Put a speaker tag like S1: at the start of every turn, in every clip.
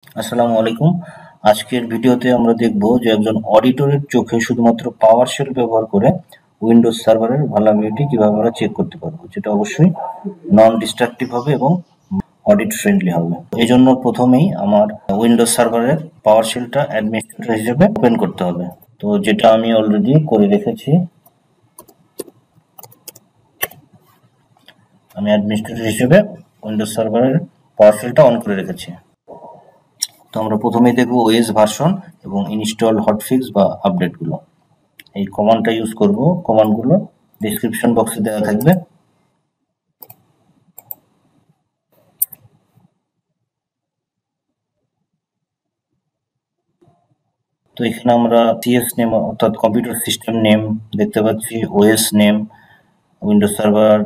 S1: আসসালামু আলাইকুম। আজকের ভিডিওতে আমরা দেখব যে একজন অডিটরের চোখে শুধুমাত্র পাওয়ারশেল ব্যবহার করে উইন্ডোজ সার্ভারের ভালনারেবিলিটি কিভাবে আমরা চেক করতে পারবো, যেটা অবশ্যই নন ডিস্ট্রাকটিভ হবে এবং অডিট ফ্রেন্ডলি হবে। এই জন্য প্রথমেই আমার উইন্ডোজ সার্ভারের পাওয়ারশেলটা অ্যাডমিনিস্ট্রেটর হিসেবে ওপেন করতে হবে। তো যেটা আমি অলরেডি করে রেখেছি, আমি অ্যাডমিনিস্ট্রেটর হিসেবে উইন্ডোজ সার্ভারের পাওয়ারশেলটা অন করে রেখেছি। তো আমরা প্রথমেই দেখব ওএস ভার্সন এবং ইনস্টল হটফিক্স বা আপডেটগুলো। এই কমান্ডটা ইউজ করব। কমান্ডগুলো ডেসক্রিপশন বক্সে দেওয়া থাকবে। তো এখানে আমরা সিএস নেম অর্থাৎ কম্পিউটার সিস্টেম নেম দেখতে পাচ্ছি, OS name, Windows server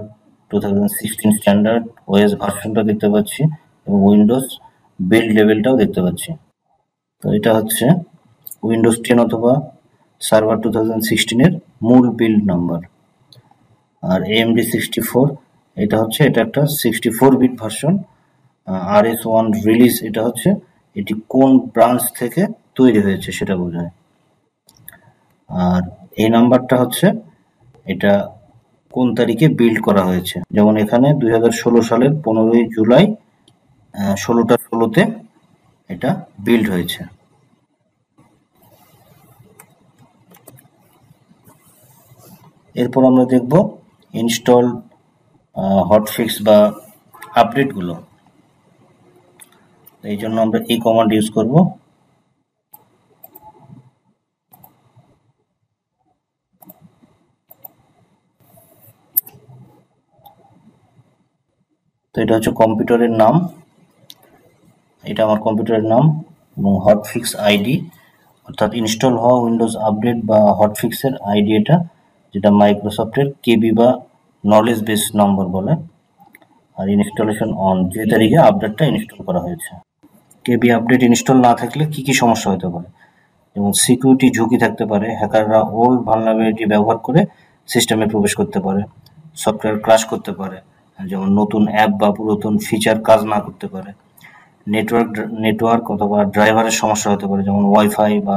S1: 2016 standard, OS ভার্সনটা দেখতে পাচ্ছি এবং উইন্ডোজ বিল্ড লেভেলটাও দেখতে পাচ্ছি। তো এটা হচ্ছে উইন্ডোজ 10 অথবা সার্ভার 2016 এর মূল বিল্ড নাম্বার। আর AMD 64 এটা হচ্ছে, এটা একটা 64 বিট ভার্সন। RS1 রিলিজ এটা হচ্ছে এটি কোন ব্রাঞ্চ থেকে তৈরি হয়েছে সেটা বোঝায়। আর এই নাম্বারটা হচ্ছে এটা কোন তারিখে বিল্ড করা হয়েছে, যেমন এখানে 2016 সালের 15ই জুলাই 16টা 16তে এটা বিল্ড হয়েছে। এরপর আমরা দেখব ইনস্টল হটফিক্স বা আপডেটগুলো। এই জন্য আমরা এই কমান্ড ইউজ করব। তো এটা হচ্ছে কম্পিউটারের নাম, এটা আমার কম্পিউটারের নাম এবং হটফিক্স আইডি অর্থাৎ ইনস্টল হওয়া উইন্ডোজ আপডেট বা হটফিক্সের আইডি এটা, যেটা মাইক্রোসফটের কেবি বা নলেজ বেস নম্বর বলে। আর ইনস্টলেশন অন, যে তারিখে আপডেটটা ইনস্টল করা হয়েছে। কেবি আপডেট ইনস্টল না থাকলে কি কি সমস্যা হতে পারে, যেমন সিকিউরিটি ঝুঁকি থাকতে পারে, হ্যাকাররা ওল্ড ভালনারেবিলিটি ব্যবহার করে সিস্টেমে প্রবেশ করতে পারে, সফটওয়্যার ক্র্যাশ করতে পারে, যেমন নতুন অ্যাপ বা পুরাতন ফিচার কাজ না করতে পারে, নেটওয়ার্ক অথবা ড্রাইভারের সমস্যা হতে পারে, যেমন ওয়াইফাই বা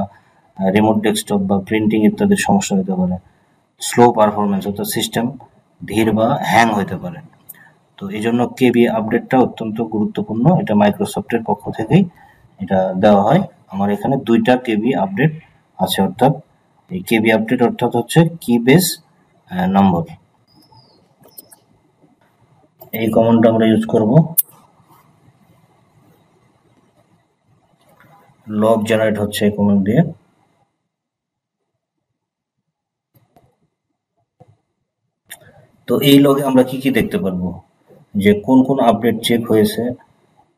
S1: রিমোট ডেস্কটপ বা প্রিন্টিং ইত্যাদির সমস্যা হতে পারে, স্লো পারফরমেন্স অর্থাৎ সিস্টেম ধীর বা হ্যাং হতে পারে। তো এই জন্য কেবি আপডেটটা অত্যন্ত গুরুত্বপূর্ণ, এটা মাইক্রোসফটের পক্ষ থেকেই এটা দেওয়া হয়। আমার এখানে 2টা কেবি আপডেট আছে, অর্থাৎ এই কেবি আপডেট অর্থাৎ হচ্ছে কি বেস নম্বর। এই কমান্ডটা আমরা ইউজ করব। লগ জেনারেট হচ্ছে এই কমান্ড দিয়ে। তো এই লগে আমরা কি কি দেখতে পারবো, যে কোন কোন আপডেট চেক হয়েছে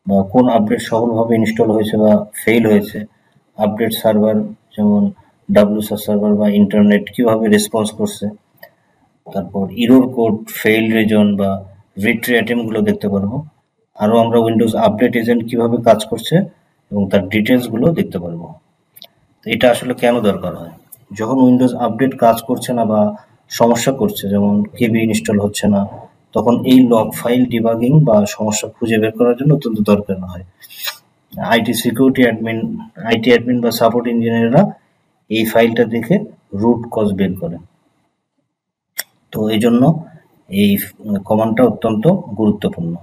S1: বা কোন আপডেট সফলভাবে ইনস্টল হয়েছে বা ফেল হয়েছে, আপডেট সার্ভার যেমন WSUS সার্ভার বা ইন্টারনেট কিভাবে রেসপন্স করছে, তারপর ইরর কোড, ফেইল রিজন বা রিট্রি অ্যাটেম্পটগুলো দেখতে পারবো। আরও আমরা উইন্ডোজ আপডেট এজেন্ট কিভাবে কাজ করছে এবং তার ডিটেলসগুলো দেখতে পারবো। তো এটা আসলে কেন দরকার হয়, যখন উইন্ডোজ আপডেট কাজ করছে না বা সমস্যা করছে, যেমন কেবি ইনস্টল হচ্ছে না, তখন এই লগ ফাইল ডিবাগিং বা সমস্যা খুঁজে বের করার জন্য অত্যন্ত দরকার হয়। আইটি অ্যাডমিন বা সাপোর্ট ইঞ্জিনিয়াররা এই ফাইলটা দেখে রুট কজ বের করে। তো এই জন্য এই কমান্ডটা অত্যন্ত গুরুত্বপূর্ণ।